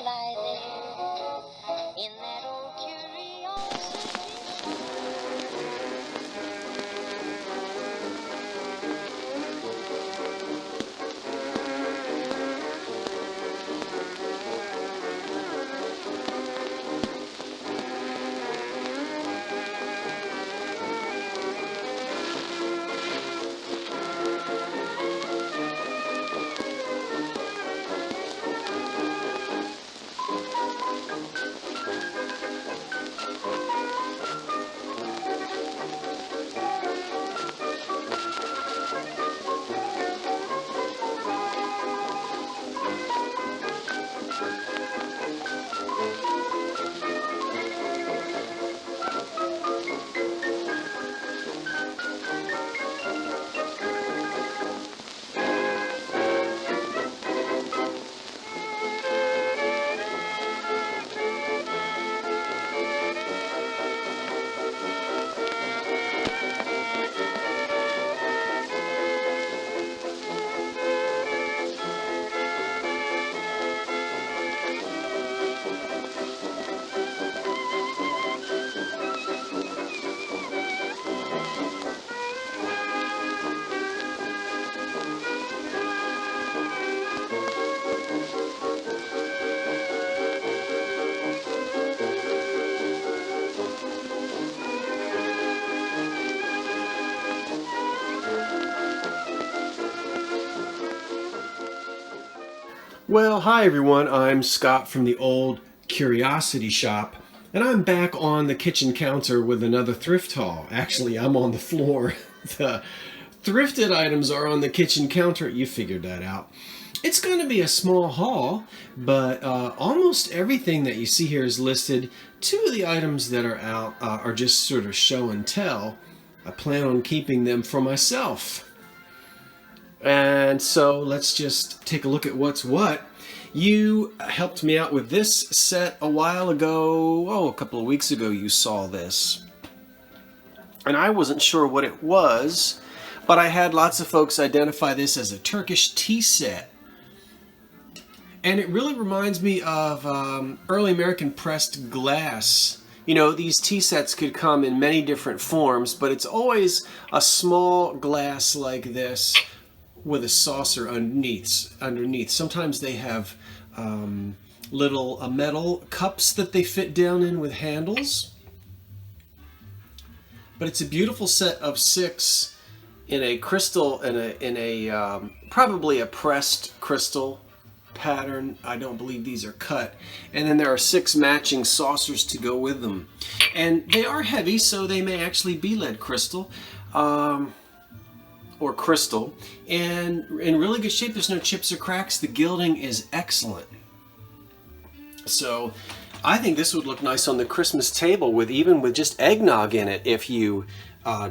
lie there in that old curiosity Well, hi everyone, I'm Scott from the Old Curiosity Shop, and I'm back on the kitchen counter with another thrift haul. Actually, I'm on the floor. The thrifted items are on the kitchen counter. You figured that out. It's going to be a small haul, but almost everything that you see here is listed. Two of the items that are out are just sort of show and tell. I plan on keeping them for myself. And so let's just take a look at what's what. You helped me out with this set a while ago. A couple of weeks ago you saw this. And I wasn't sure what it was, but I had lots of folks identify this as a Turkish tea set. And it really reminds me of early American pressed glass. You know, these tea sets could come in many different forms, but it's always a small glass like this with a saucer underneath. Sometimes they have little metal cups that they fit down in with handles. But it's a beautiful set of 6 in a crystal, in a probably a pressed crystal pattern. I don't believe these are cut. And then there are 6 matching saucers to go with them. And they are heavy, so they may actually be lead crystal. Or crystal, and in really good shape. There's no chips or cracks. The gilding is excellent. So I think this would look nice on the Christmas table with just eggnog in it if you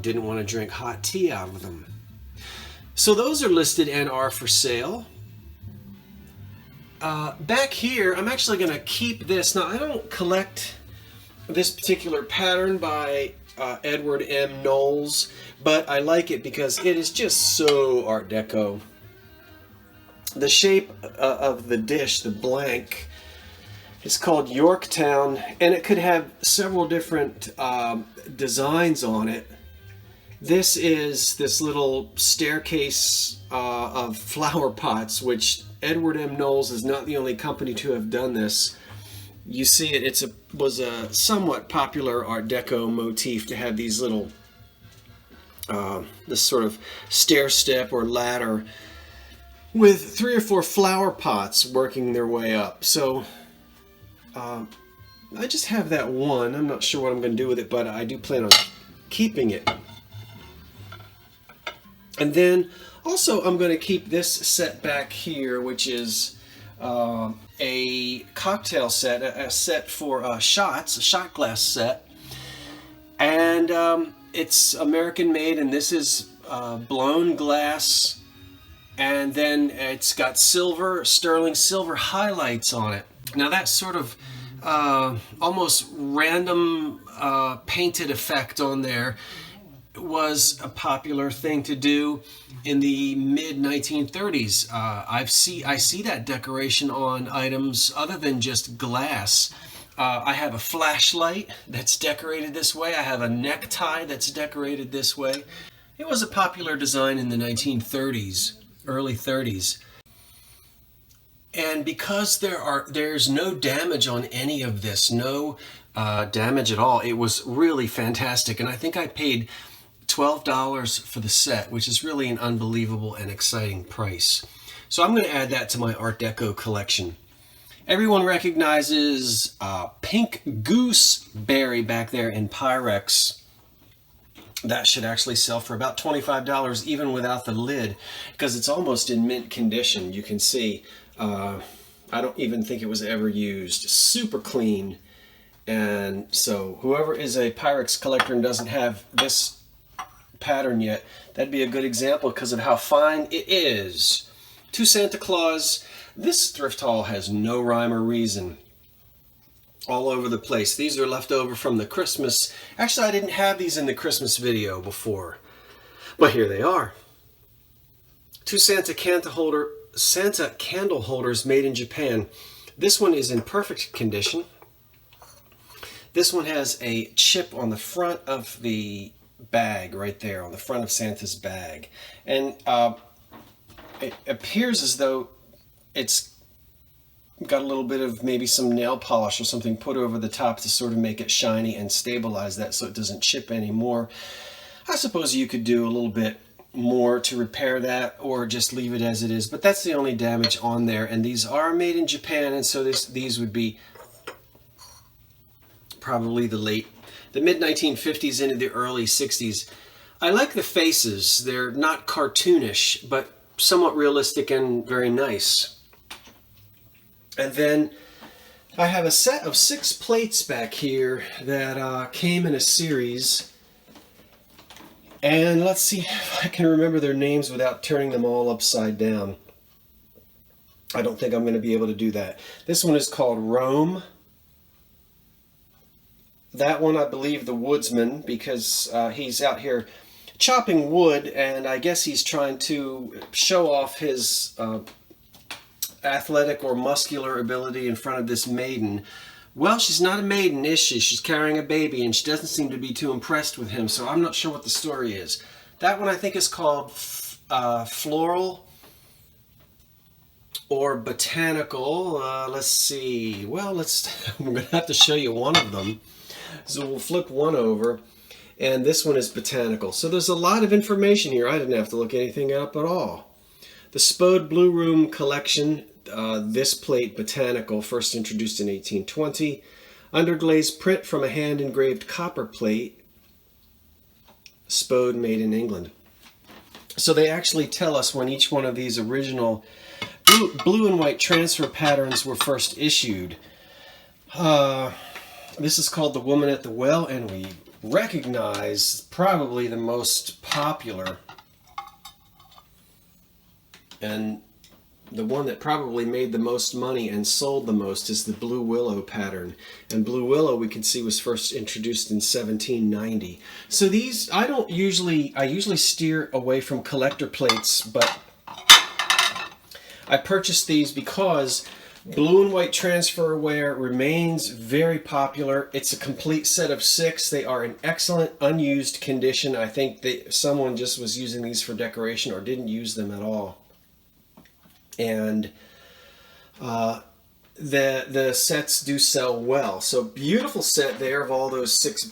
didn't want to drink hot tea out of them. So those are listed and are for sale. Back here, I'm actually going to keep this. Now, I don't collect this particular pattern by Edward M. Knowles, but I like it because it is just so Art Deco. The shape of the dish, the blank, is called Yorktown, and it could have several different designs on it. This is this little staircase of flower pots, which Edward M. Knowles is not the only company to have done this. You see it, was a somewhat popular Art Deco motif to have these little, this sort of stair step or ladder with 3 or 4 flower pots working their way up. So I just have that one. I'm not sure what I'm going to do with it, but I do plan on keeping it. And then also I'm going to keep this set back here, which is a cocktail set, a set for shots, a shot glass set. And it's American made, and this is blown glass, and then it's got sterling silver highlights on it. Now that sort of almost random painted effect on there was a popular thing to do in the mid 1930s. I see that decoration on items other than just glass. I have a flashlight that's decorated this way. I have a necktie that's decorated this way. It was a popular design in the 1930s, early 30s. And because there's no damage on any of this, no damage at all, it was really fantastic. And I think I paid $12 for the set, which is really an unbelievable and exciting price. So I'm going to add that to my Art Deco collection. Everyone recognizes pink gooseberry back there in Pyrex. That should actually sell for about $25 even without the lid, because it's almost in mint condition. You can see I don't even think it was ever used. Super clean. And so whoever is a Pyrex collector and doesn't have this pattern yet, that'd be a good example because of how fine it is. To Santa Claus. This thrift haul has no rhyme or reason. All over the place. These are left over from the Christmas. Actually, I didn't have these in the Christmas video before, but here they are. Two Santa candle holders made in Japan. This one is in perfect condition. This one has a chip on the front of the bag right there, on the front of Santa's bag, and it appears as though it's got a little bit of maybe some nail polish or something put over the top to sort of make it shiny and stabilize that so it doesn't chip anymore. I suppose you could do a little bit more to repair that or just leave it as it is, but that's the only damage on there. And these are made in Japan, and so these would be probably the mid 1950s into the early 60s. I like the faces. They're not cartoonish, but somewhat realistic and very nice. And then I have a set of 6 plates back here that came in a series. And let's see if I can remember their names without turning them all upside down. I don't think I'm going to be able to do that. This one is called Rome. That one, I believe, the Woodsman, because he's out here chopping wood, and I guess he's trying to show off his athletic or muscular ability in front of this maiden. Well, she's not a maiden, is she? She's carrying a baby, and she doesn't seem to be too impressed with him, so I'm not sure what the story is. That one I think is called Floral or Botanical. Let's see. Well, I'm going to have to show you one of them. So we'll flip one over, and this one is Botanical. So there's a lot of information here. I didn't have to look anything up at all. The Spode Blue Room Collection, this plate, Botanical, first introduced in 1820. Underglazed print from a hand-engraved copper plate, Spode, made in England. So they actually tell us when each one of these original blue and white transfer patterns were first issued. This is called The Woman at the Well, and we recognize probably the most popular and the one that probably made the most money and sold the most is the Blue Willow pattern. And Blue Willow, we can see, was first introduced in 1790. So these, I usually steer away from collector plates, but I purchased these because blue and white transferware remains very popular. It's a complete set of 6. They are in excellent unused condition. I think someone just was using these for decoration or didn't use them at all. And the sets do sell well. So beautiful set there of all those 6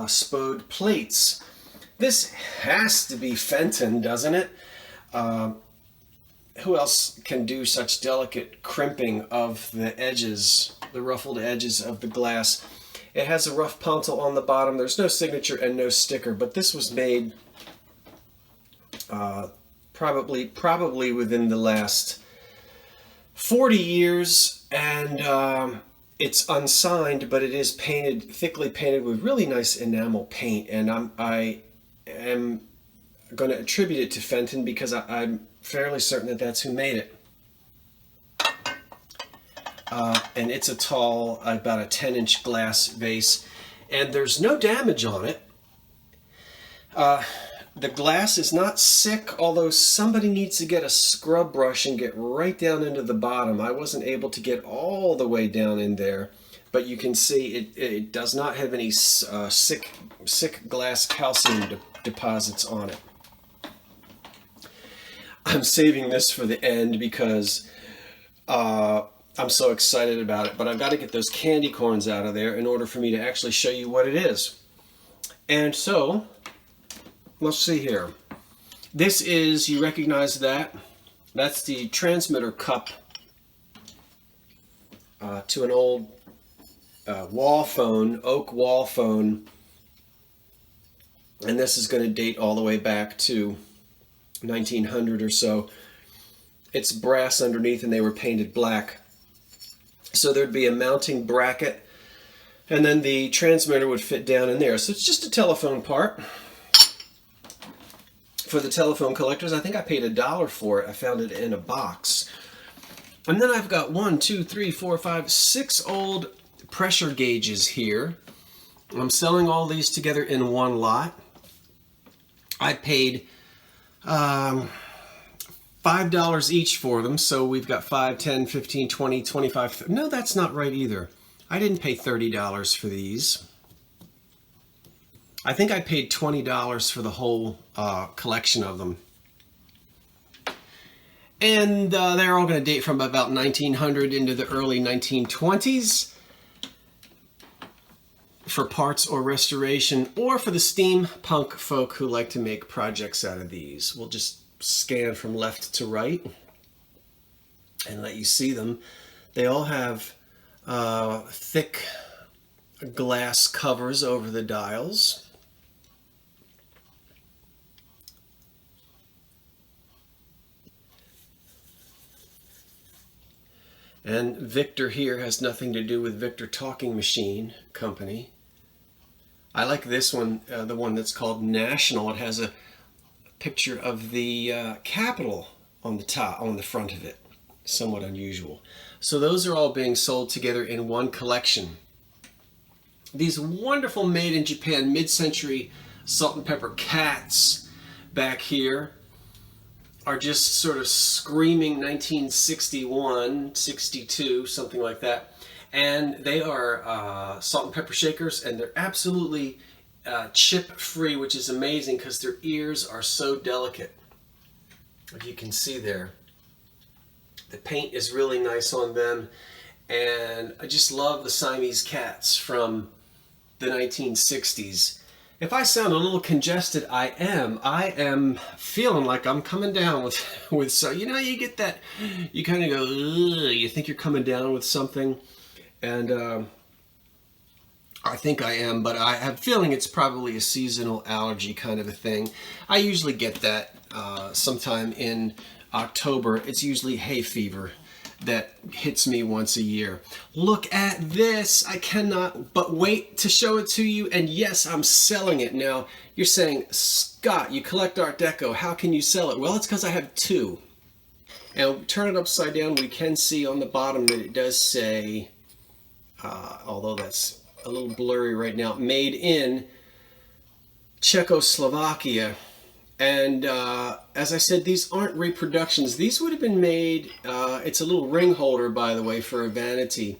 Spode plates. This has to be Fenton, doesn't it? Who else can do such delicate crimping of the edges, the ruffled edges of the glass? It has a rough pontil on the bottom. There's no signature and no sticker, but this was made probably within the last 40 years, and it's unsigned, but it is painted, thickly painted with really nice enamel paint, and I am going to attribute it to Fenton because I'm fairly certain that that's who made it. And it's a tall, about a 10-inch glass vase, and there's no damage on it. The glass is not sick, although somebody needs to get a scrub brush and get right down into the bottom. I wasn't able to get all the way down in there, but you can see it does not have any sick glass calcium deposits on it. I'm saving this for the end because I'm so excited about it, but I've got to get those candy corns out of there in order for me to actually show you what it is. And so, let's see here. This is, you recognize that? That's the transmitter cup to an old wall phone, oak wall phone. And this is going to date all the way back to 1900 or so. It's brass underneath and they were painted black. So there'd be a mounting bracket and then the transmitter would fit down in there. So it's just a telephone part. For the telephone collectors, I think I paid $1 for it. I found it in a box. And then I've got 1, 2, 3, 4, 5, 6 old pressure gauges here. I'm selling all these together in one lot. I paid $5 each for them, so we've got 5, 10, 15, 20, 25. No, that's not right either. I didn't pay $30 for these. I think I paid $20 for the whole collection of them. And they're all going to date from about 1900 into the early 1920s for parts or restoration, or for the steampunk folk who like to make projects out of these. We'll just scan from left to right and let you see them. They all have thick glass covers over the dials. And Victor here has nothing to do with Victor Talking Machine Company. I like this one, the one that's called National. It has a picture of the Capitol on the top, on the front of it. Somewhat unusual. So those are all being sold together in one collection. These wonderful made in Japan mid-century salt and pepper cats back here are just sort of screaming 1961, 62, something like that. And they are salt and pepper shakers, and they're absolutely chip-free, which is amazing because their ears are so delicate. Like you can see there. The paint is really nice on them, and I just love the Siamese cats from the 1960s. If I sound a little congested, I am feeling like I'm coming down with so, you know, you get that, you kind of go, ugh, you think you're coming down with something, and I think I am, but I have a feeling it's probably a seasonal allergy kind of a thing. I usually get that sometime in October. It's usually hay fever that hits me once a year. Look at this. I cannot but wait to show it to you. And yes, I'm selling it. Now, you're saying, Scott, you collect Art Deco. How can you sell it? Well, it's because I have two. And turn it upside down. We can see on the bottom that it does say, although that's a little blurry right now, made in Czechoslovakia. And as I said, these aren't reproductions. These would have been made, it's a little ring holder, by the way, for a vanity.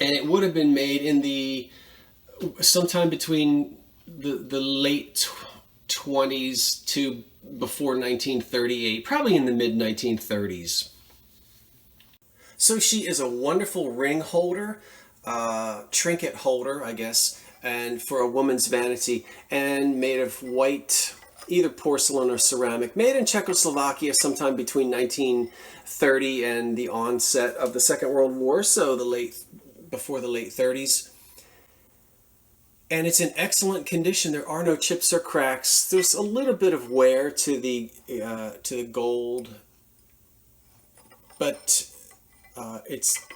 And it would have been made in the, sometime between the late 20s to before 1938, probably in the mid-1930s. So she is a wonderful ring holder, trinket holder, I guess, and for a woman's vanity, and made of white, either porcelain or ceramic, made in Czechoslovakia sometime between 1930 and the onset of the Second World War, so before the late 30s. And it's in excellent condition. There are no chips or cracks. There's a little bit of wear to the gold, but it's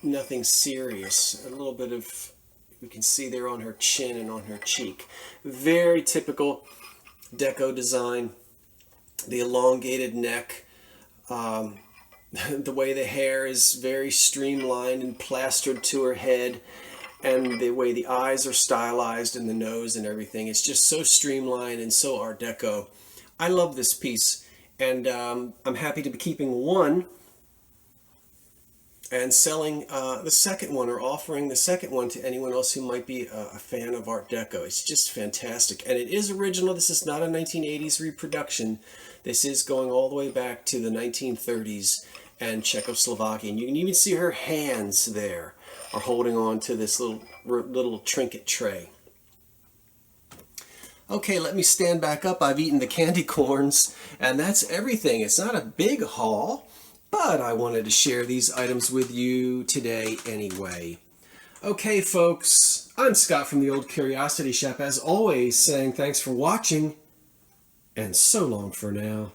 nothing serious. A little bit of, you can see there on her chin and on her cheek. Very typical Deco design. The elongated neck, the way the hair is very streamlined and plastered to her head. and the way the eyes are stylized and the nose and everything. It's just so streamlined and so Art Deco. I love this piece, and I'm happy to be keeping one and selling the second one, or offering the second one to anyone else who might be a fan of Art Deco. It's just fantastic, and it is original. This is not a 1980s reproduction. This is going all the way back to the 1930s and Czechoslovakia. And you can even see her hands there are holding on to this little trinket tray. Okay, let me stand back up. I've eaten the candy corns, and that's everything. It's not a big haul, but I wanted to share these items with you today anyway. Okay, folks, I'm Scott from the Old Curiosity Shop, as always, saying thanks for watching, and so long for now.